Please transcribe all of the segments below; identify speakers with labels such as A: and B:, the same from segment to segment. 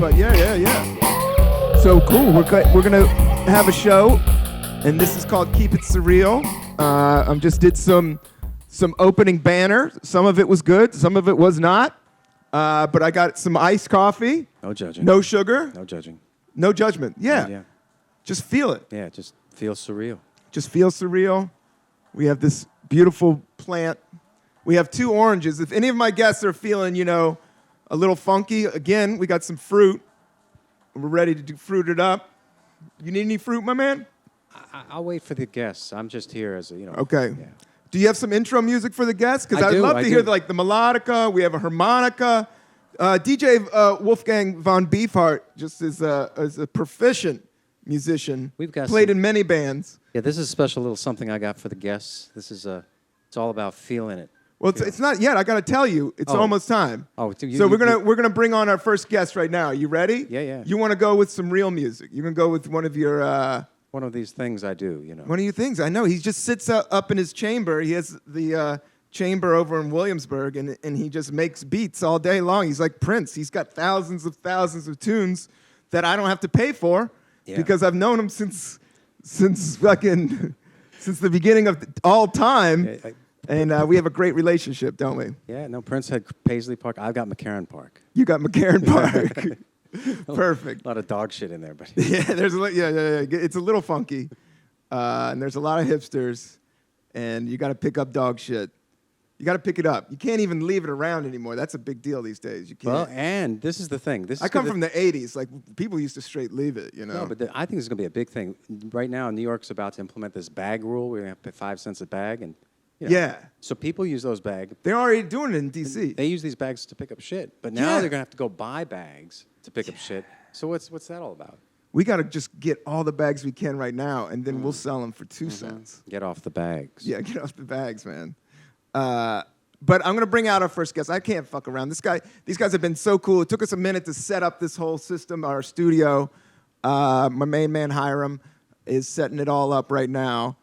A: but yeah. So cool. We're gonna have a show, and this is called Keep It Surreal. Just did some opening banner. Some of it was good, some of it was not. But I got some iced coffee.
B: No judging.
A: No sugar.
B: No judging.
A: No judgment. Yeah. Just feel it.
B: Yeah, just feel surreal.
A: Just feel surreal. We have this beautiful plant. We have 2 oranges. If any of my guests are feeling, a little funky, again, we got some fruit. We're ready to fruit it up. You need any fruit, my man?
B: I'll wait for the guests. I'm just here as a,
A: Okay.
B: Yeah.
A: Do you have some intro music for the guests? Because I'd love to hear the melodica. We have a harmonica. DJ Wolfgang von Beefheart just is a proficient musician.
B: We've got
A: played in many bands.
B: Yeah, this is a special little something I got for the guests. This is it's all about feeling it.
A: Well, it's not yet. I got to tell you, it's almost time. So we're gonna bring on our first guest right now. Are you ready?
B: Yeah.
A: You want to go with some real music? You're gonna go with one of your.
B: One of these things I do,
A: One of your things, I know. He just sits up in his chamber. He has the chamber over in Williamsburg, and he just makes beats all day long. He's like Prince. He's got thousands of tunes that I don't have to pay for because I've known him since the beginning of all time. And we have a great relationship, don't we?
B: Yeah, no, Prince had Paisley Park. I've got McCarran Park.
A: You got McCarran Park. Perfect.
B: A lot of dog shit in there, but
A: yeah, it's a little funky, and there's a lot of hipsters, and you got to pick up dog shit. You got to pick it up. You can't even leave it around anymore. That's a big deal these days. You can't.
B: Well, and this is the thing.
A: I come from the '80s. Like people used to straight leave it.
B: No, but I think it's going to be a big thing. Right now, New York's about to implement this bag rule. We're going to pay 5 cents a bag, and
A: yeah.
B: So people use those bags.
A: They're already doing it in D.C.
B: They use these bags to pick up shit, but now they're going to have to go buy bags to pick up shit. So what's that all about?
A: We got to just get all the bags we can right now, and then we'll sell them for 2 cents.
B: Get off the bags.
A: Yeah, get off the bags, man. But I'm going to bring out our first guest. I can't fuck around. These guys have been so cool. It took us a minute to set up this whole system, our studio. My main man, Hiram, is setting it all up right now.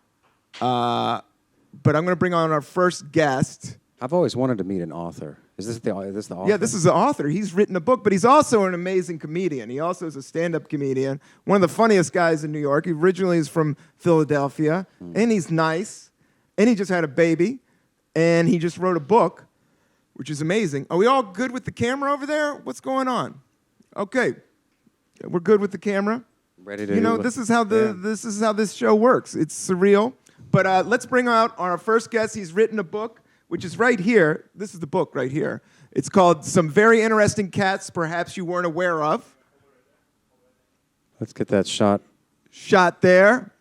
A: But I'm going to bring on our first guest.
B: I've always wanted to meet an author. Is this the author?
A: Yeah, this is the author. He's written a book, but he's also an amazing comedian. He also is a stand-up comedian. One of the funniest guys in New York. He originally is from Philadelphia, and he's nice, and he just had a baby, and he just wrote a book, which is amazing. Are we all good with the camera over there? What's going on? Okay, we're good with the camera.
B: Ready to.
A: This is how this show works. It's surreal. But let's bring out our first guest. He's written a book, which is right here. This is the book right here. It's called Some Very Interesting Cats Perhaps You Weren't Aware Of.
B: Let's get that shot.
A: Shot there.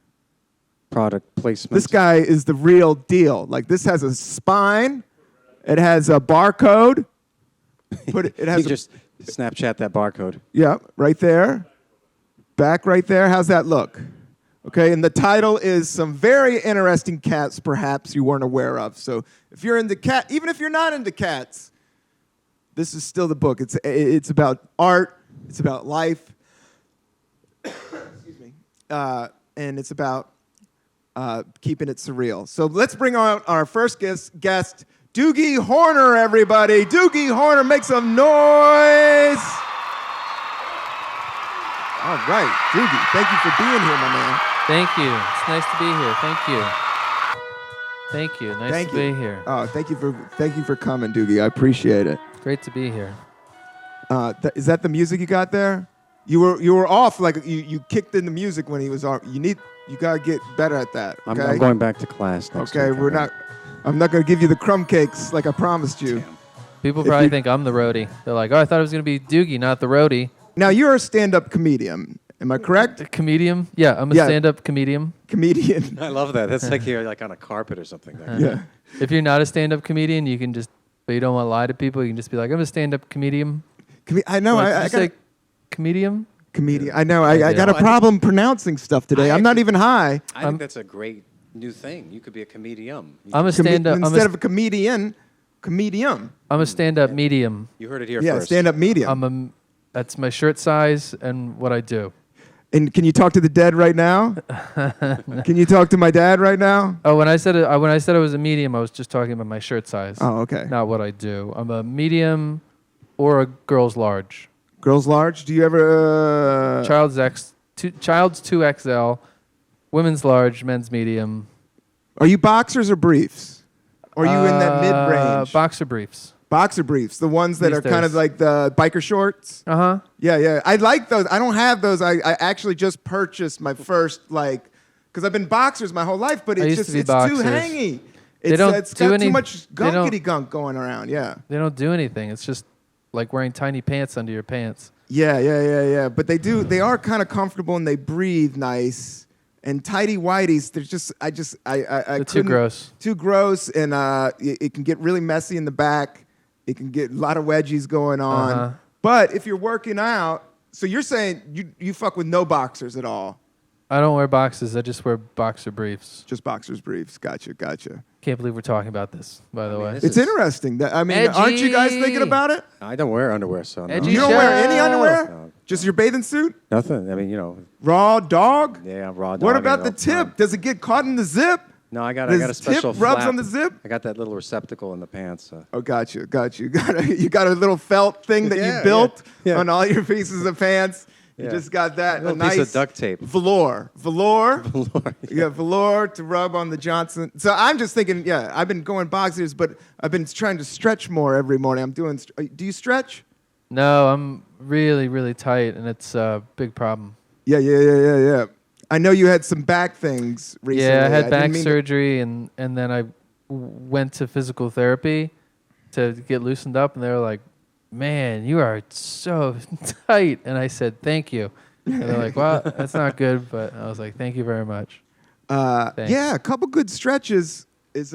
B: Product placement.
A: This guy is the real deal. Like, this has a spine. It has a barcode. It has
B: you just Snapchat that barcode.
A: Yeah, right there. Back right there. How's that look? Okay, and the title is Some Very Interesting Cats Perhaps You Weren't Aware Of. So if you're into cat, even if you're not into cats, this is still the book. It's about art. It's about life. Excuse me. And it's about keeping it surreal. So let's bring on our first guest, Doogie Horner, everybody. Doogie Horner, make some noise. All right, Doogie, thank you for being here, my man.
C: Thank you. It's nice to be here. Thank you. Thank you. Nice to be here.
A: Oh, thank you for coming, Doogie. I appreciate it.
C: Great to be here.
A: Is that the music you got there? You were off, like you kicked in the music when he was off. You gotta get better at that. Okay?
B: I'm going back to class next week.
A: I'm not gonna give you the crumb cakes like I promised you.
B: Damn.
C: People probably think I'm the roadie. They're like, oh, I thought it was gonna be Doogie, not the roadie.
A: Now you're a stand-up comedian. Am I correct?
C: A comedian? Yeah, I'm a stand-up comedian.
A: Comedian.
B: I love that. That's like you're like on a carpet or something.
A: Yeah.
C: If you're not a stand-up comedian, you can but you don't want to lie to people, you can just be like, I'm a stand-up comedian.
A: I know.
C: I got comedian.
A: Comedian. I know. I got a problem pronouncing stuff today. I'm not even high.
B: I think that's a great new thing. You could be a comedian.
C: I'm a stand-up.
A: Instead of a comedian.
C: I'm a stand-up medium.
B: You heard it here first.
A: Yeah, stand-up medium.
C: That's my shirt size and what I do.
A: And can you talk to the dead right now? Can you talk to my dad right now?
C: Oh, when I said I was a medium, I was just talking about my shirt size.
A: Oh, okay.
C: Not what I do. I'm a medium or a girl's large.
A: Girls large. Do you ever?
C: Child's 2XL, women's large, men's medium.
A: Are you boxers or briefs? Or are you in that mid range?
C: Boxer briefs.
A: Boxer briefs, the ones that
C: These
A: are kind of
C: days.
A: like the biker shorts.
C: Uh-huh.
A: Yeah. I like those. I don't have those. I actually just purchased my first because I've been boxers my whole life, but
C: I
A: it's
C: used
A: just
C: to be
A: it's
C: boxers.
A: too hangy.
C: They don't
A: It's
C: do
A: got too
C: any-
A: much
C: they don't-
A: gunkity gunk going around. Yeah.
C: They don't do anything. It's just like wearing tiny pants under your pants.
A: Yeah. But they are kind of comfortable and they breathe nice. And tighty whities, they're just I
C: They're too
A: couldn't-
C: gross.
A: Too gross, and it can get really messy in the back. It can get a lot of wedgies going on.
C: Uh-huh.
A: But if you're working out, so you're saying you fuck with no boxers at all,
C: I don't wear boxes. I just wear boxer briefs.
A: just boxers briefs. Gotcha.
C: Can't believe we're talking about this, by the way.
B: this
A: It's
B: is-
A: interesting. Aren't you guys thinking
C: Edgy.
A: about it?
B: I don't wear underwear, so no.
C: Edgy
A: You don't wear any
C: show.
A: underwear?
B: No.
A: Just your bathing suit?
B: Nothing. I mean, you know,
A: Raw dog?
B: yeah, raw dog.
A: What about the
B: and,
A: tip? Does it get caught in the zip?
B: No, I got
A: Does
B: a special
A: tip rubs
B: flap.
A: on the zip?
B: I got that little receptacle in the pants.
A: Oh, got you. You got a little felt thing that
B: Yeah,
A: you built
B: yeah.
A: on all your pieces of pants. You
B: Yeah.
A: just got that.
B: A little
A: nice
B: piece of duct tape.
A: Velour.
B: Lord,
A: You got velour to rub on the Johnson. So I'm just thinking, yeah, I've been going boxers, but I've been trying to stretch more every morning. Do you stretch?
C: No, I'm really, really tight, and it's a big problem.
A: Yeah. I know you had some back things recently.
C: Yeah, I had
A: didn't
C: back
A: mean to-
C: surgery, and then I went to physical therapy to get loosened up, and they were like, "Man, you are so tight." And I said, "Thank you." And they're like, "Well, that's not good," but I was like, "Thank you very much." Thanks.
A: Yeah, a couple good stretches is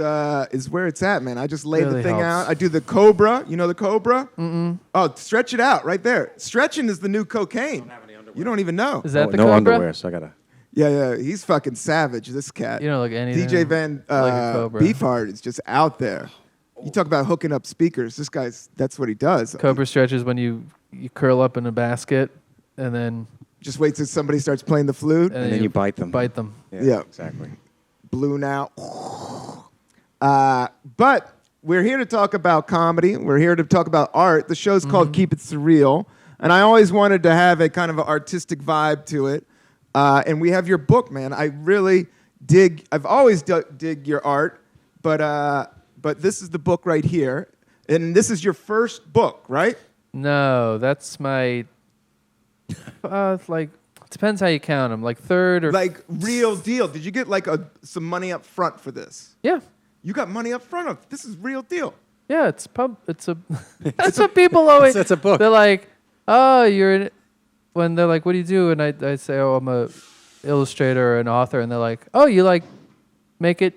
A: where it's at, man. I just lay the
C: Really
A: thing
C: helps.
A: out. I do the cobra. You know the cobra? Mm-mm. Oh, stretch it out right there. Stretching is the new cocaine. You don't even know.
C: Is that the
B: no
C: Cobra?
B: underwear, so I gotta.
A: Yeah. He's fucking savage. This cat.
C: You don't look anything
A: DJ Van
C: like a Cobra.
A: Beefheart is just out there. You talk about hooking up speakers. This guy's that's what he does.
C: Cobra stretches when you curl up in a basket, and then
A: Just wait till somebody starts playing the flute.
B: And then you bite them.
C: Bite them.
A: Yeah.
B: Exactly.
A: Balloon out. But we're here to talk about comedy. We're here to talk about art. The show's called Keep It Surreal. And I always wanted to have a kind of an artistic vibe to it. And we have your book, man. I really I've always dig your art, but this is the book right here. And this is your first book, right?
C: No, that's my like depends how you count them. Like third or
A: Like real deal. Did you get like some money up front for this?
C: yeah.
A: You got money up front of this is real deal.
C: Yeah, it's a that's what people always
B: It's a book.
C: They're like, "Oh, when they're like, "What do you do?" and I say, "Oh, I'm a illustrator or an author." And they're like, "Oh, you like make it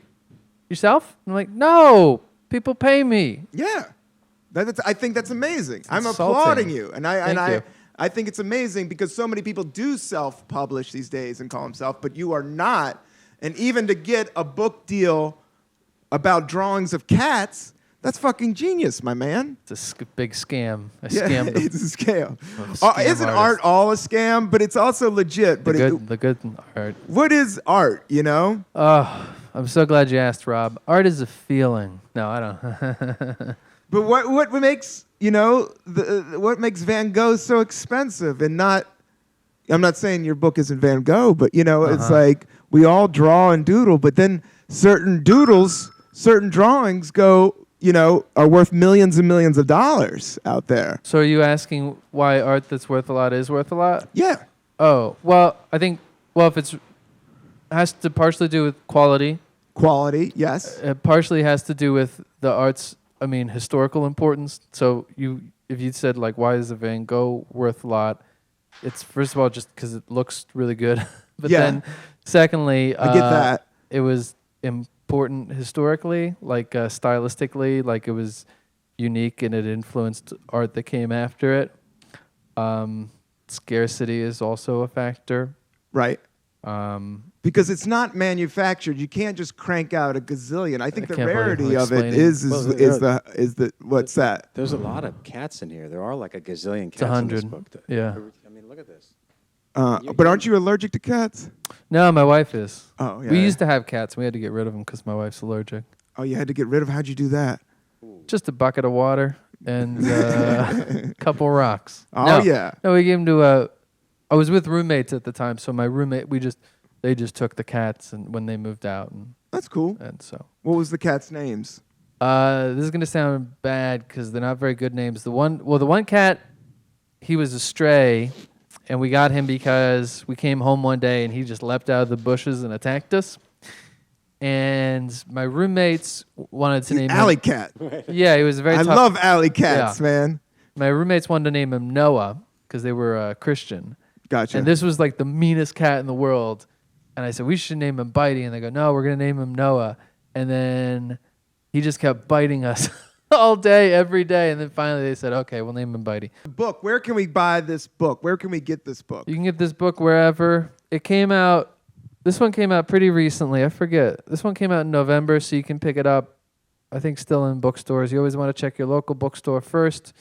C: yourself?" I'm like, "No, people pay me."
A: Yeah, I think that's amazing. I'm
C: insulting.
A: applauding you, and
C: Thank you.
A: I think it's amazing because so many people do self-publish these days and call themselves, but you are not. And even to get a book deal about drawings of cats, that's fucking genius, my man.
C: It's a big scam. I
A: Yeah,
C: scammed them.
A: it's a scam.
C: I'm a scam
A: Isn't
C: artist.
A: art all a scam? But it's also legit. But
C: The good art.
A: what is art? You know?
C: Oh, I'm so glad you asked, Rob. Art is a feeling. No, I don't.
A: But what makes what makes Van Gogh so expensive and not? I'm not saying your book isn't Van Gogh, but it's like we all draw and doodle, but then certain drawings go, are worth millions and millions of dollars out there.
C: So are you asking why art that's worth a lot is worth a lot?
A: Yeah.
C: Oh, well, I think if it has to partially do with quality.
A: Quality, yes.
C: It partially has to do with the art's, historical importance. So if you said like, why is a Van Gogh worth a lot? It's first of all just because it looks really good, but
A: Yeah.
C: then secondly,
A: I get that.
C: It was important historically, like stylistically, like it was unique and it influenced art that came after it. Scarcity is also a factor.
A: Right. Because it's not manufactured. You can't just crank out a gazillion. I think
C: I
A: the
C: can't believe
A: rarity
C: I'm
A: of it
C: explaining.
A: is
B: Well,
A: the what's that?
B: There's a lot of cats in here. There are like a gazillion cats in
C: 100.
B: this book.
C: Yeah.
B: I mean, look at this.
A: But aren't you allergic to cats?
C: No, my wife is.
A: Oh, yeah.
C: We used to have cats. We had to get rid of them because my wife's allergic.
A: Oh, you had to get rid of. How'd you do that?
C: Just a bucket of water. and a couple rocks.
A: Oh,
C: no,
A: yeah.
C: No, we gave him to. I was with roommates at the time, so my roommate, they just took the cats and when they moved out,
A: That's cool.
C: and so.
A: What was the cats' names?
C: This is gonna sound bad because they're not very good names. The one cat, he was a stray, and we got him because we came home one day and he just leapt out of the bushes and attacked us. And my roommates wanted to name
A: Alley
C: him.
A: cat.
C: Yeah, he was very.
A: I
C: tough.
A: love alley cats,
C: Yeah.
A: man.
C: My roommates wanted to name him Noah because they were Christian.
A: Gotcha.
C: And this was like the meanest cat in the world. And I said, we should name him Bitey. And they go, no, we're going to name him Noah. And then he just kept biting us all day, every day. And then finally they said, okay, we'll name him Bitey.
A: Book. Where can we buy this book? Where can we get this book?
C: You can get this book wherever. It came out. This one came out pretty recently. I forget. This one came out in November, so you can pick it up, I think, still in bookstores. You always want to check your local bookstore first.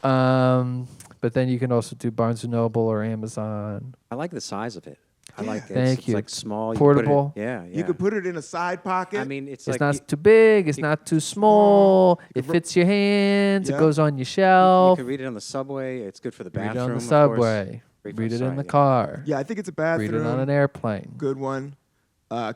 C: But then you can also do Barnes & Noble or Amazon.
B: I like the size of it. I like it.
C: Thank
B: It's
C: you.
B: like small.
C: Portable.
B: You put it, yeah.
A: You could put it in a side pocket.
B: I mean, it's
C: It's
B: like
C: not too big. It's not too small. It fits your hands.
A: Yeah.
C: It goes on your
B: you
C: shelf.
B: can read it on the subway. It's good for the
C: Read
B: bathroom.
C: it on the
B: of course.
C: subway.
B: Great for
C: Read
B: the
C: it in
B: side,
C: the
B: yeah.
C: car.
A: yeah, I think it's a
C: Read
A: bathroom.
C: it on an airplane.
A: Good one.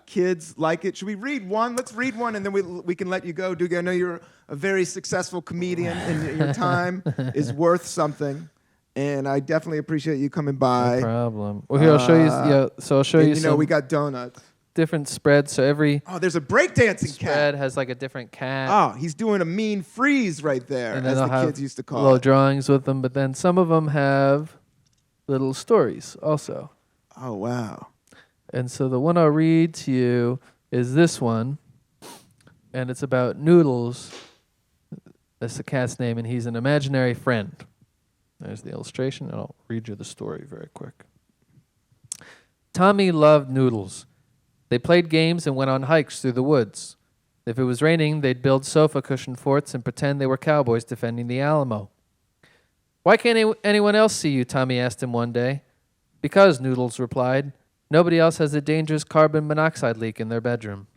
A: Kids like it. Should we read one? Let's read one, and then we can let you go, Doogie. I know you're a very successful comedian, and your time is worth something. And I definitely appreciate you coming by.
C: No problem. Well, here I'll show you. Yeah, so I'll show
A: And
C: you
A: you know,
C: some
A: we got donuts.
C: different spreads. So every
A: Oh, there's a breakdancing
C: spread
A: cat.
C: has like a different cat.
A: Oh, he's doing a mean freeze right there,
C: and then
A: as
C: they'll
A: the
C: have
A: kids used to call
C: little
A: it.
C: drawings with them. But then some of them have little stories also.
A: Oh, wow.
C: And so the one I'll read to you is this one, and it's about Noodles. That's the cat's name, and he's an imaginary friend. There's the illustration, and I'll read you the story very quick. Tommy loved Noodles. They played games and went on hikes through the woods. If it was raining, they'd build sofa cushion forts and pretend they were cowboys defending the Alamo. Why can't anyone else see you? Tommy asked him one day. Because, Noodles replied, nobody else has a dangerous carbon monoxide leak in their bedroom.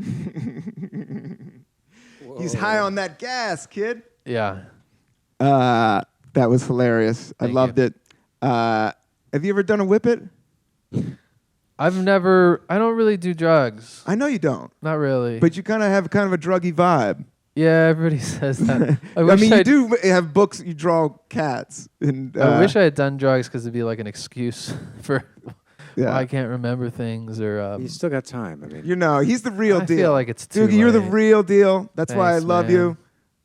A: He's high on that gas, kid.
C: Yeah.
A: That was hilarious. I
C: Thank
A: loved
C: you.
A: it. Have you ever done a whippet?
C: I don't really do drugs.
A: I know you don't,
C: Not really.
A: but you kind of have a druggy vibe.
C: yeah, everybody says that.
A: I mean, you do have books. You draw cats, and
C: I wish I had done drugs because it'd be like an excuse for
A: Yeah.
C: why I can't remember things or.
B: You still got time. I mean,
A: You know, he's the real
C: I
A: deal.
C: feel like it's too
A: Doogie, you're the
C: late.
A: real deal. That's why I
C: Thanks,
A: love
C: man.
A: you,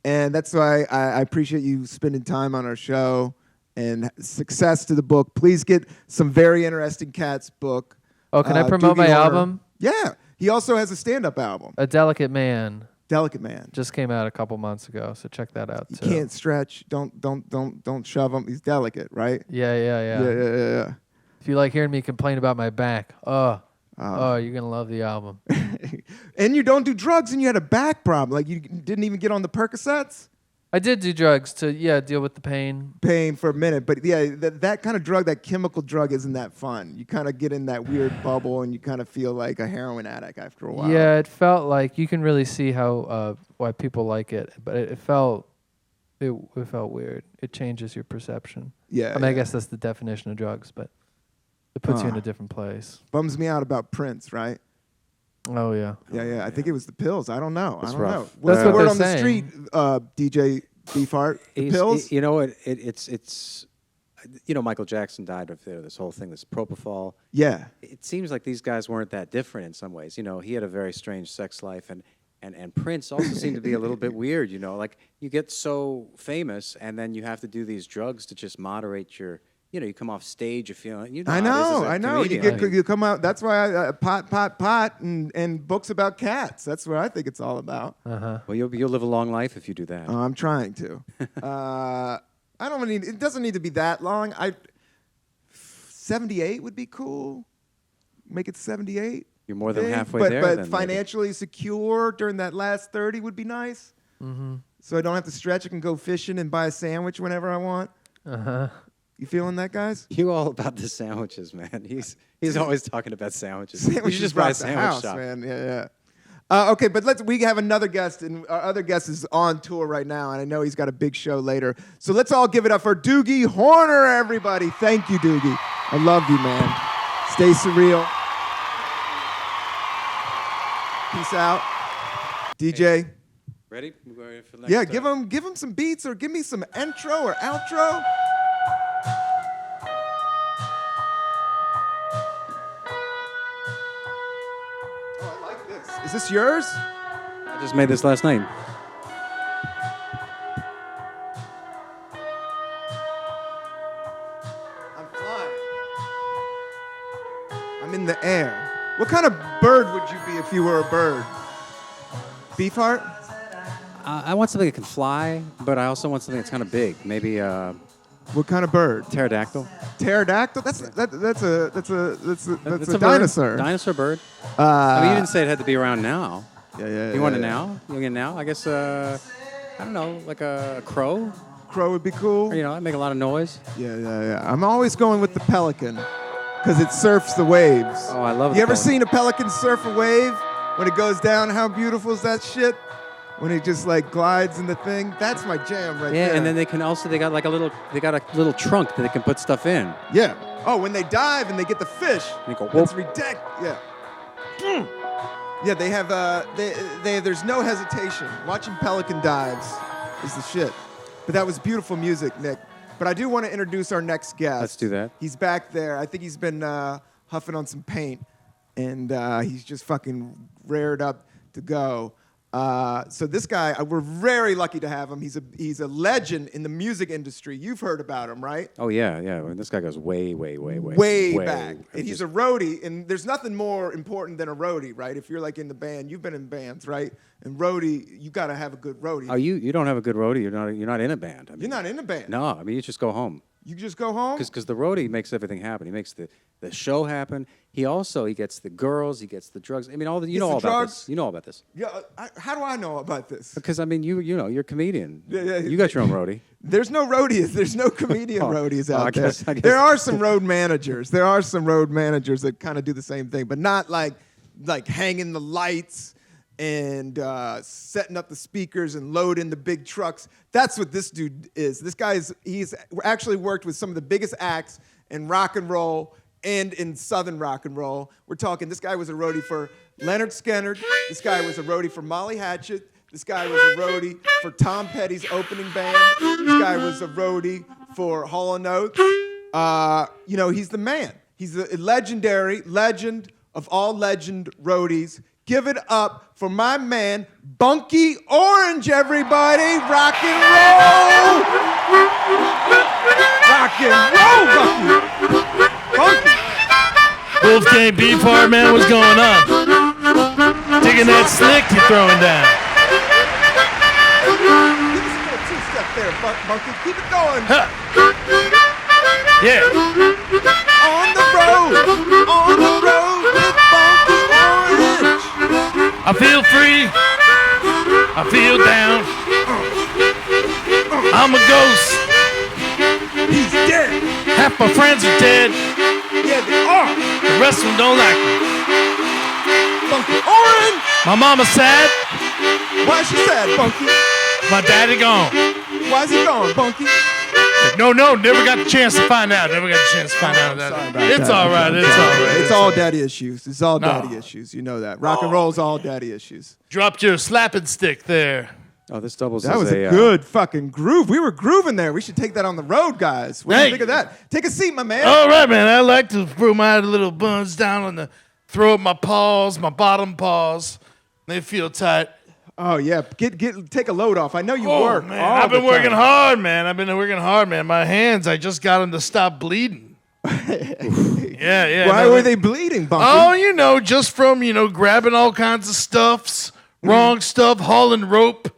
A: and that's why I appreciate you spending time on our show. And success to the book. Please get some very interesting cats book.
C: Oh, can I promote
A: Doogie
C: my
A: Horner.
C: album?
A: Yeah, he also has a stand-up album,
C: A Delicate Man.
A: Delicate Man.
C: Just came out a couple months ago, so check that out
A: You
C: too.
A: can't stretch. Don't shove him. He's delicate, right?
C: Yeah.
A: Yeah.
C: If you like hearing me complain about my back, you're gonna love the album.
A: And you don't do drugs, and you had a back problem. Like you didn't even get on the Percocets.
C: I did do drugs to deal with the pain.
A: Pain for a minute, but yeah, that kind of drug, that chemical drug, isn't that fun. You kind of get in that weird bubble, and you kind of feel like a heroin addict after a while.
C: Yeah, it felt like you can really see how why people like it, but it felt weird. It changes your perception.
A: Yeah.
C: I mean, I guess that's the definition of drugs, but it puts you in a different place.
A: Bums me out about Prince, right?
C: Oh yeah.
A: Yeah. I think it was the pills. I don't know.
B: It's
A: I don't
B: rough.
A: know. What's
C: That's
A: the
C: what
A: word
C: they're
A: on the
C: saying.
A: street, DJ Beefheart? The
B: He's-
A: pills?
B: You know what? It's Michael Jackson died of this whole thing, this propofol.
A: Yeah.
B: It seems like these guys weren't that different in some ways. You know, he had a very strange sex life, and Prince also seemed to be a little bit weird. You know, like you get so famous, and then you have to do these drugs to just moderate your. You know, you come off stage, you feel. You know,
A: I
B: how it is as a
A: know. You
B: comedian.
A: you come out. That's why pot, and books about cats. That's what I think it's all about.
B: Well, you'll live a long life if you do that.
A: I'm trying to. I don't need. It doesn't need to be that long. 78 would be cool. Make it 78.
B: You're more than
A: big,
B: halfway there.
A: But
B: then, maybe.
A: financially secure during that last 30 would be nice.
C: Mm-hmm.
A: So I don't have to stretch. I can go fishing and buy a sandwich whenever I want. You feeling that, guys?
B: You all about the sandwiches, man. He's always talking about sandwiches. You
A: Sandwiches
B: should just buy a
A: brought the
B: sandwich
A: house,
B: shop.
A: man. Okay, but we have another guest, and our other guest is on tour right now, and I know he's got a big show later. So let's all give it up for Doogie Horner, everybody. Thank you, Doogie. I love you, man. Stay surreal. Peace out. DJ.
B: Ready? We're going for the next,
A: Yeah, give him some beats, or give me some intro or outro. Is this yours?
B: I just made this last night.
A: I'm flying. I'm in the air. What kind of bird would you be if you were a bird? Beefheart?
B: I want something that can fly, but I also want something that's kind of big. Maybe
A: What kind of bird?
B: pterodactyl.
A: Pterodactyl? That's a
B: That's
A: dinosaur.
B: Bird. Dinosaur bird. I mean, you didn't say it had to be around now.
A: Yeah.
B: You want it now? You want it now? I guess, I don't know, like a crow?
A: Crow would be cool.
B: Or, I make a lot of noise.
A: Yeah. I'm always going with the pelican because it surfs the waves.
B: Oh, I love it.
A: You ever seen a pelican surf a wave when it goes down? How beautiful is that shit? When it just like glides in the thing, that's my jam right there.
B: Yeah, and then they got a little trunk that they can put stuff in.
A: Yeah. Oh, when they dive and they get the fish,
B: They go,
A: that's
B: whoop.
A: ridiculous. Yeah. Yeah, they have. There's no hesitation. Watching pelican dives is the shit. But that was beautiful music, Nick. But I do want to introduce our next guest.
B: Let's do that.
A: He's back there. I think he's been huffing on some paint, and he's just fucking rared up to go. So this guy, we're very lucky to have him. He's a legend in the music industry. You've heard about him, right?
B: Oh, yeah. Well, this guy goes way
A: Back. And he's a roadie, and there's nothing more important than a roadie, right? If you're like in the band, you've been in bands, right? And roadie, you got to have a good roadie.
B: Oh, you don't have a good roadie. You're not in a band. I mean,
A: You're not in a band.
B: No, I mean, you just go home.
A: You just go home?
B: Because the roadie makes everything happen. He makes the show happen. He gets the girls. He gets the drugs. I mean, all
A: Gets the
B: about
A: drugs?
B: this. You know all about this.
A: Yeah. How do I know about this?
B: Because I mean, you're a comedian.
A: Yeah.
B: You got your own roadie.
A: There's no roadies. There's no comedian roadies out
B: I guess-
A: there.
B: I guess-
A: There are some road managers. There are some road managers that kind of do the same thing, but not like hanging the lights and setting up the speakers and loading the big trucks. That's what this dude is. This guy he's actually worked with some of the biggest acts in rock and roll and in Southern rock and roll. We're talking, this guy was a roadie for Leonard Skinner. This guy was a roadie for Molly Hatchet. This guy was a roadie for Tom Petty's opening band. This guy was a roadie for Hall & Oates. He's the man. He's a legendary legend of all legend roadies. Give it up for my man, Bunky Orange, everybody. Rock and roll. Rock and roll, Bunky.
D: Wolfgang Beefheart, man, what's going on? Digging that slick you're throwing down.
A: Give us a little two-step there, Bunky. Keep it going.
D: Huh. Yeah.
A: On the road with Bunky Orange.
D: I feel free. I feel down. I'm a ghost.
A: He's dead.
D: Half my friends are dead.
A: Yeah, they are.
D: The rest of them don't like me.
A: Bunky Orange.
D: My mama's sad.
A: Why is she sad, Bunky?
D: My daddy gone.
A: Why is he gone, Bunky?
D: No, never got the chance to find out. Never got the chance to find out.
A: Sorry about
D: It's
A: that.
D: all right. It's all right.
A: It's all daddy issues. It's all
D: No.
A: daddy issues. You know that. Rock and roll's all daddy issues.
D: Dropped your slapping stick there.
B: Oh, this doubles
A: That
B: as
A: was a good fucking groove. We were grooving there. We should take that on the road, guys. What do you
D: Thank
A: think of that? Take a seat, my man.
D: All right, man. I like to throw my little buns down on throw up my paws, my bottom paws. They feel tight.
A: Oh yeah, take a load off. I know you work.
D: Man.
A: all
D: I've been
A: the
D: working
A: time.
D: hard, man. My hands, I just got them to stop bleeding. Yeah.
A: Why
D: man.
A: were they bleeding, Bunky?
D: Oh, just from, grabbing all kinds of stuffs, wrong stuff, hauling rope.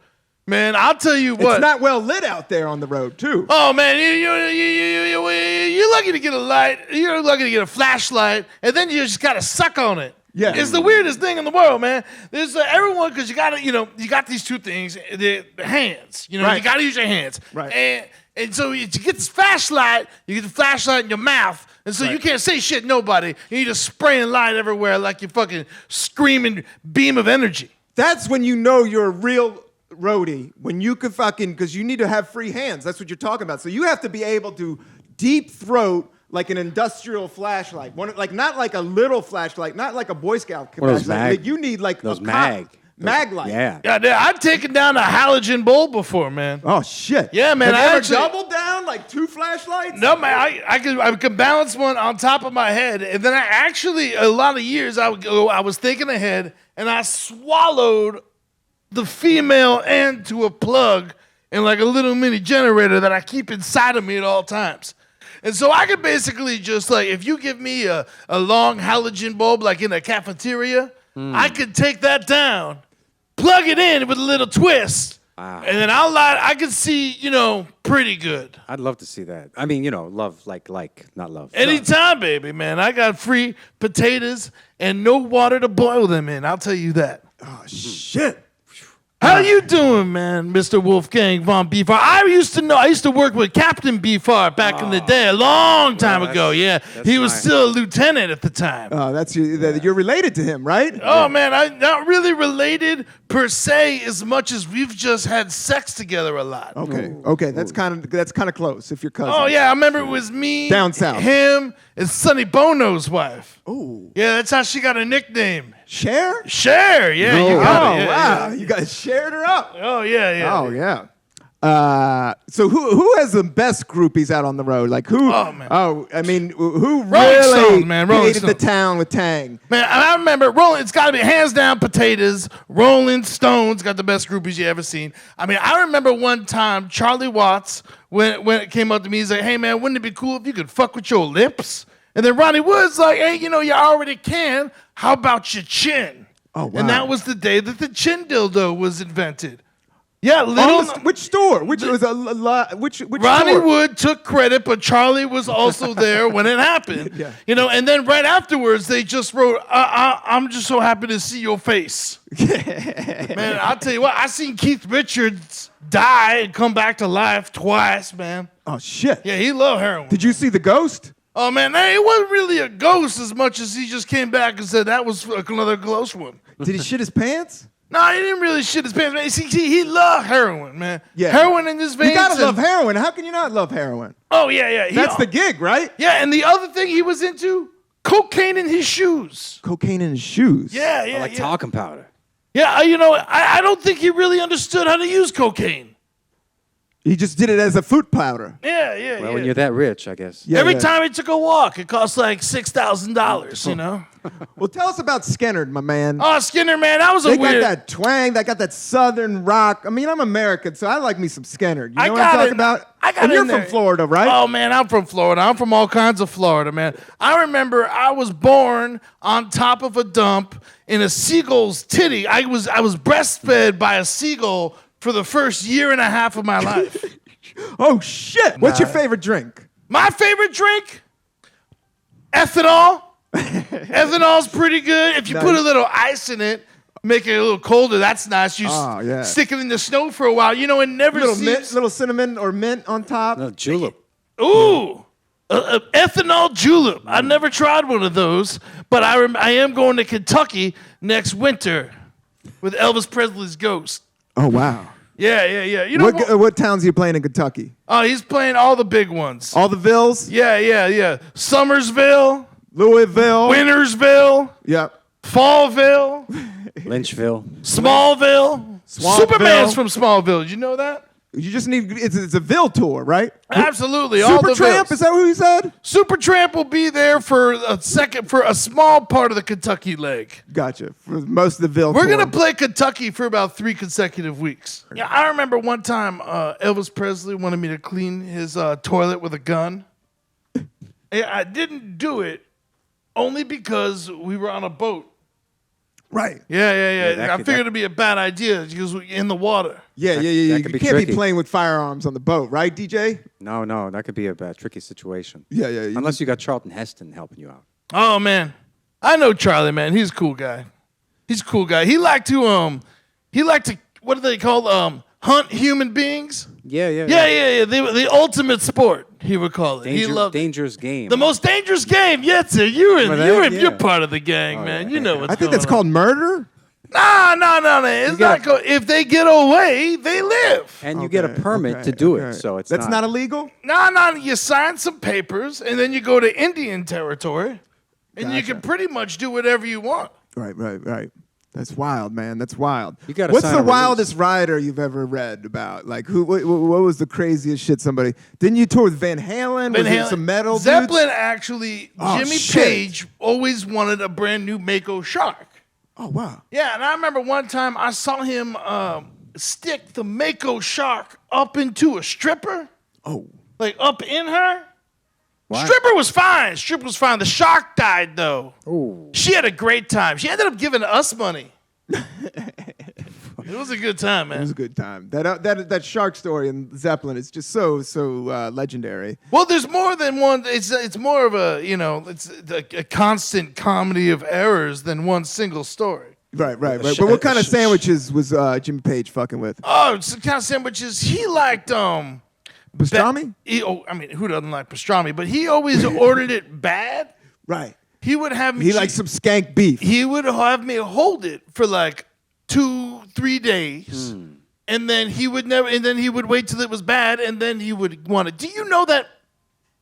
D: Man, I'll tell you what.
A: It's not well lit out there on the road, too.
D: Oh man, you're lucky to get a light. You're lucky to get a flashlight, and then you just gotta suck on it.
A: Yeah.
D: It's the weirdest thing in the world, man. There's everyone, because you got these two things, the hands.
A: Right.
D: You gotta use your hands.
A: Right.
D: And so you get this flashlight, you get the flashlight in your mouth, and so you can't say shit to nobody. And you're just spraying light everywhere like you're fucking screaming beam of energy.
A: That's when you know you're a real roadie. When you could because you need to have free hands. That's what you're talking about. So you have to be able to deep throat like an industrial flashlight. Like not like a little flashlight, not like a Boy Scout flashlight. You need like
B: those
A: a mag light.
B: Yeah.
D: I've taken down a halogen bulb before, man.
A: Oh shit.
D: Yeah, man.
A: Have you ever
D: actually
A: doubled down like 2 flashlights?
D: No, man. I could balance one on top of my head, and then I actually a lot of years I was thinking ahead, and I swallowed the female end to a plug in like a little mini generator that I keep inside of me at all times. And so I could basically just like, if you give me a long halogen bulb like in a cafeteria, I could take that down, plug it in with a little twist, and then I could see, pretty good.
B: I'd love to see that. I mean, love like, not love.
D: Anytime, baby, man. I got free potatoes and no water to boil them in. I'll tell you that.
A: Oh shit.
D: How you doing, man, Mr. Wolfgang von Beefheart? I used to work with Captain Beefheart back in the day, a long time ago. Yeah, he was still a lieutenant at the time.
A: Oh, you're related to him, right?
D: Oh man, I'm not really related per se as much as we've just had sex together a lot.
A: Okay, that's kind of close if you're cousins.
D: Oh yeah, I remember it was me,
A: down south,
D: him, and Sonny Bono's wife.
A: Oh,
D: yeah, that's how she got a nickname.
A: Cher?
D: Cher, yeah. You got it.
A: Wow, you guys shared her up.
D: Oh yeah.
A: Oh yeah. So who has the best groupies out on the road? Like who?
D: Oh man.
A: Oh, I mean, who
D: Rolling
A: really
D: Stones, man.
A: created the town with Tang?
D: Man, I remember it's got to be hands down potatoes. Rolling Stones got the best groupies you ever seen. I mean, I remember one time Charlie Watts when it came up to me, he's like, "Hey man, wouldn't it be cool if you could fuck with your lips?" And then Ronnie Wood's like, "Hey, you already can. How about your chin?"
A: Oh, wow.
D: And that was the day that the chin dildo was invented. Yeah,
A: which store? Which was a lot? Which
D: Ronnie
A: store?
D: Wood took credit, but Charlie was also there when it happened.
A: Yeah.
D: And then right afterwards they just wrote, "I'm just so happy to see your face." Man, I'll tell you what, I seen Keith Richards die and come back to life twice, man.
A: Oh shit.
D: Yeah, he loved heroin.
A: Did you see the ghost?
D: Oh man, it wasn't really a ghost as much as he just came back and said that was another close one.
A: Did he shit his pants?
D: No, he didn't really shit his pants, man. See, he loved heroin, man.
A: Yeah.
D: Heroin in his veins.
A: You gotta love heroin. How can you not love heroin?
D: Oh, yeah.
A: That's the gig, right?
D: Yeah, and the other thing he was into, cocaine in his shoes.
A: Cocaine in his shoes?
D: Yeah.
B: Like talcum powder.
D: Yeah, I don't think he really understood how to use cocaine.
A: He just did it as a food powder.
D: Yeah.
B: Well, when you're that rich, I guess.
A: Yeah,
D: Every time he took a walk, it cost like $6,000,
A: Well, tell us about Skinner, my man.
D: Oh, Skinner, man, that was
A: They
D: weird.
A: got that twang. They got that southern rock. I mean, I'm American, so I like me some Skinner. You know what I'm talking about?
D: I got
A: and you're
D: in there.
A: from Florida, right?
D: Oh, man, I'm from Florida. I'm from all kinds of Florida, man. I remember I was born on top of a dump in a seagull's titty. I was breastfed by a seagull for the first year and a half of my life.
A: Oh, shit. What's your favorite drink?
D: My favorite drink? Ethanol. Ethanol's pretty good. If you put a little ice in it, make it a little colder, that's nice. You stick it in the snow for a while. It never seems...
A: Little cinnamon or mint on top.
B: No, julep.
D: Ooh. Ethanol julep. I've never tried one of those, but I am going to Kentucky next winter with Elvis Presley's ghost.
A: Oh, wow.
D: Yeah.
A: What towns are you playing in Kentucky?
D: Oh, he's playing all the big ones.
A: All the Villes?
D: Yeah. Summersville.
A: Louisville.
D: Wintersville.
A: Yep.
D: Fallville.
B: Lynchville.
D: Smallville. Superman's from Smallville. Did you know that?
A: You just need, it's a Ville tour, right?
D: Absolutely. All the
A: Supertramp, is that who you said?
D: Supertramp will be there for a small part of the Kentucky leg.
A: Gotcha. For most of the Ville
D: We're
A: tour.
D: going to play Kentucky for about 3 consecutive weeks. Yeah, I remember one time Elvis Presley wanted me to clean his toilet with a gun. And I didn't do it only because we were on a boat.
A: Right.
D: Yeah. I figured it'd be a bad idea because we're in the water.
A: Yeah.
B: That
A: You
B: could be
A: can't
B: tricky.
A: be playing with firearms on the boat, right, DJ?
B: No, that could be a bad, tricky situation.
A: Yeah.
B: Unless you got Charlton Heston helping you out.
D: Oh, man. I know Charlie, man. He's a cool guy. He liked to, what do they call, hunt human beings?
B: Yeah.
D: The ultimate sport, he would call it. He loved
B: dangerous game.
D: the most dangerous game. Yes, sir. You're part of the gang, man. You know what's
A: I think
D: going
A: that's
D: on.
A: called murder.
D: No. It's not if they get away, they live.
B: And you get a permit to do it, so it's
A: That's not illegal?
D: No. You sign some papers, and then you go to Indian territory, and you can pretty much do whatever you want.
A: Right. That's wild, man. That's wild.
B: You gotta
A: What's
B: sign
A: the
B: a release.
A: wildest rider you've ever read about? Like, what was the craziest shit somebody... Didn't you tour with Van Halen? Was it some metal
D: Zeppelin,
A: dudes?
D: actually,
A: Oh,
D: Jimmy
A: shit.
D: Page always wanted a brand new Mako Shark.
A: Oh, wow.
D: Yeah, and I remember one time I saw him stick the Mako Shark up into a stripper.
A: Oh.
D: Like, up in her.
B: What?
D: Stripper was fine. The shark died, though.
B: Ooh.
D: She had a great time. She ended up giving us money. It was a good time, man.
A: It was a good time. That shark story in Zeppelin is just so legendary.
D: Well, there's more than one. It's more of a, it's a constant comedy of errors than one single story.
A: Right. But what kind of sandwiches was Jimmy Page fucking with?
D: Oh, it's the kind of sandwiches he liked.
A: Pastrami?
D: Who doesn't like pastrami? But he always ordered it bad.
A: Right.
D: He would have me.
A: He liked some skank beef.
D: He would have me hold it for like 2-3 days, and then he would never. And then he would wait till it was bad, and then he would want it. Do you know that?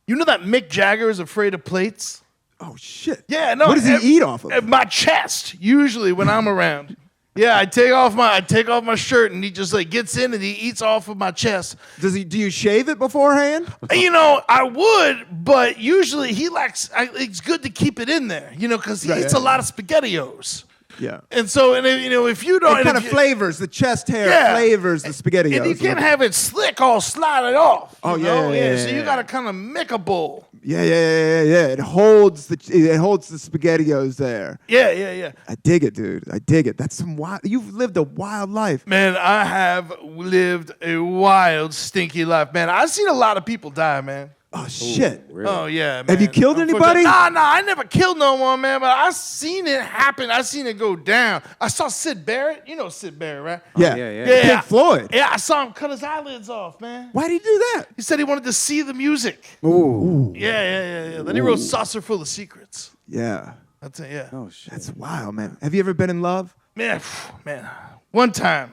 D: You know that Mick Jagger is afraid of plates?
A: Oh shit.
D: Yeah, no.
A: What does he eat off of?
D: My chest, usually when I'm around. Yeah, I take off my shirt, and he just like gets in and he eats off of my chest.
A: Do you shave it beforehand?
D: I would, but usually he likes. It's good to keep it in there, because he eats a lot of SpaghettiOs.
A: Yeah.
D: And so, if you don't,
A: It kind of flavors the chest hair, flavors the SpaghettiOs.
D: and you can't have it slick, all slided off.
A: Oh,
D: you know?
A: yeah.
D: So you got to kind of make a bowl.
A: Yeah. It holds the SpaghettiOs there.
D: Yeah.
A: I dig it, dude. I dig it. That's some wild. You've lived a wild life.
D: Man, I have lived a wild, stinky life. Man, I've seen a lot of people die, man.
A: Oh shit.
B: Really?
D: Oh yeah, man.
A: Have you killed anybody?
D: Nah, I never killed no one, man. But I seen it happen. I seen it go down. I saw Sid Barrett. You know Sid Barrett, right?
A: Yeah.
B: yeah.
A: Pink Floyd.
D: Yeah, I saw him cut his eyelids off, man.
A: Why did he do that?
D: He said he wanted to see the music.
B: Ooh.
D: Yeah. Then he wrote Saucer Full of Secrets.
A: Yeah.
D: That's it. Yeah.
B: Oh shit.
A: That's wild, man. Have you ever been in love?
D: Man. One time,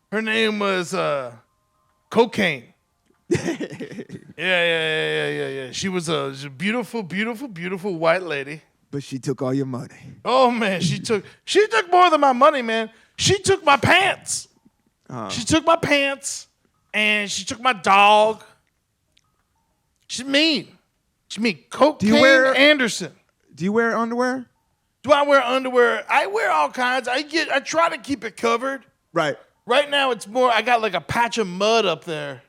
D: her name was Cocaine. Yeah. She was a beautiful white lady.
A: But she took all your money.
D: Oh man, she took more than my money, man. She took my pants. She took my pants, and she took my dog. She's mean. Cocaine Anderson.
A: Do you wear underwear?
D: Do I wear underwear? I wear all kinds. I try to keep it covered.
A: Right.
D: Right now, it's more. I got like a patch of mud up there.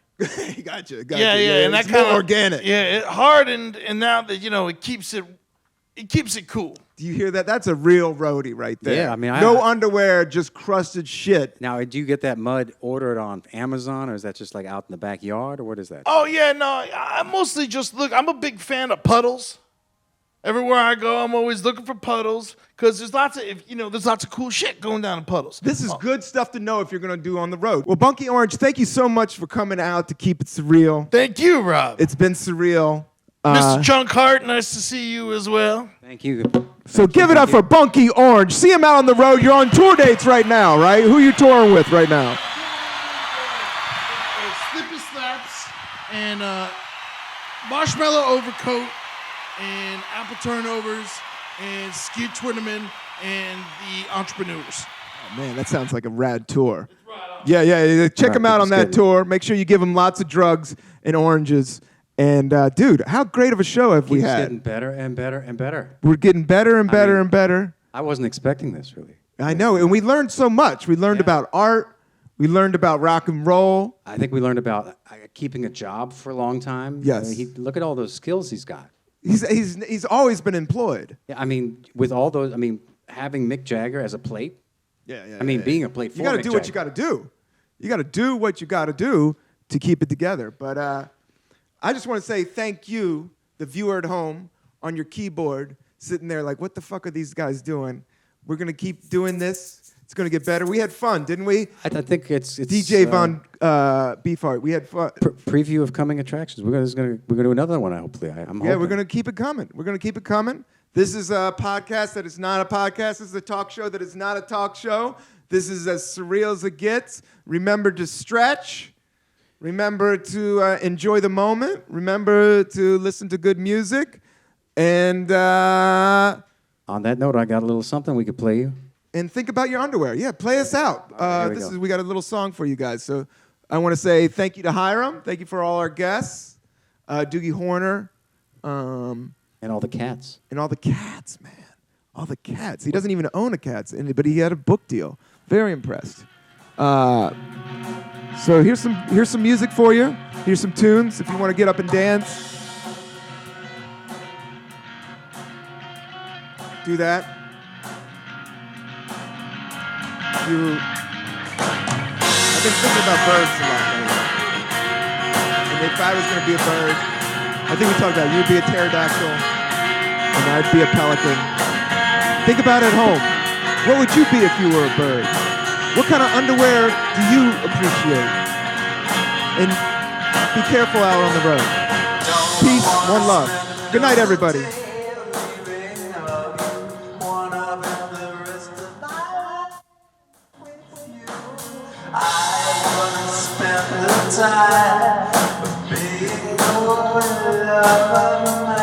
A: Gotcha.
D: Yeah, and
A: it's
D: that kind
A: more
D: of
A: organic.
D: Yeah, it hardened, and now that it keeps it cool.
A: Do you hear that? That's a real roadie right there.
B: Yeah, I mean,
A: no underwear, just crusted shit.
B: Now, do you get that mud ordered on Amazon, or is that just like out in the backyard, or what is that?
D: Oh yeah, no, I mostly just look. I'm a big fan of puddles. Everywhere I go, I'm always looking for puddles because there's lots of cool shit going down in puddles.
A: This is good stuff to know if you're going to do on the road. Well, Bunky Orange, thank you so much for coming out to keep it surreal.
D: Thank you, Rob.
A: It's been surreal.
D: Mr. Chunk Heart, nice to see you as well.
B: Thank you.
A: So give it up for Bunky Orange. See him out on the road. You're on tour dates right now, right? Who you touring with right now?
D: Slippy Slaps and Marshmallow Overcoat and Apple Turnovers and Skid Twinnerman and the Entrepreneurs.
A: Oh, man, that sounds like a rad tour. Yeah. Check him out on that tour. Make sure you give him lots of drugs and oranges. And, dude, how great of a show have we
B: Keeps
A: had?
B: getting better and better and better.
A: We're getting better and better and better.
B: I wasn't expecting this, really.
A: I know, and we learned so much. We learned about art. We learned about rock and roll.
B: I think we learned about keeping a job for a long time.
A: Yes.
B: I mean, look at all those skills he's got.
A: He's always been employed.
B: Yeah, I mean, with all those, having Mick Jagger as a plate.
A: Yeah.
B: Being a plate for
A: you got to
B: Mick
A: do
B: Jagger.
A: what you got to do. You got to do what you got to do to keep it together. But I just want to say thank you, the viewer at home, on your keyboard, sitting there like, what the fuck are these guys doing? We're going to keep doing this. It's going to get better. We had fun, didn't we?
B: I think it's
A: DJ Von Beefheart. We had fun.
B: Preview of coming attractions. We're gonna do another one. Hopefully, I'm hoping.
A: We're going to keep it coming. We're going to keep it coming. This is a podcast that is not a podcast. This is a talk show that is not a talk show. This is as surreal as it gets. Remember to stretch. Remember to enjoy the moment. Remember to listen to good music. And
B: On that note, I got a little something we could play you.
A: think about your underwear. Yeah, play us out.
B: Here we go.
A: We got a little song for you guys. So I want to say thank you to Hiram. Thank you for all our guests. Doogie Horner.
B: And all the cats.
A: And all the cats, man. All the cats. He doesn't even own a cat, but he had a book deal. Very impressed. So here's some music for you. Here's some tunes if you want to get up and dance. Do that. I've been thinking about birds a lot lately. And if I was going to be a bird, I think we talked about you'd be a pterodactyl, and I'd be a pelican. Think about it at home. What would you be if you were a bird? What kind of underwear do you appreciate? And be careful out on the road. Peace, one love. Good night, everybody.
E: Time being more love.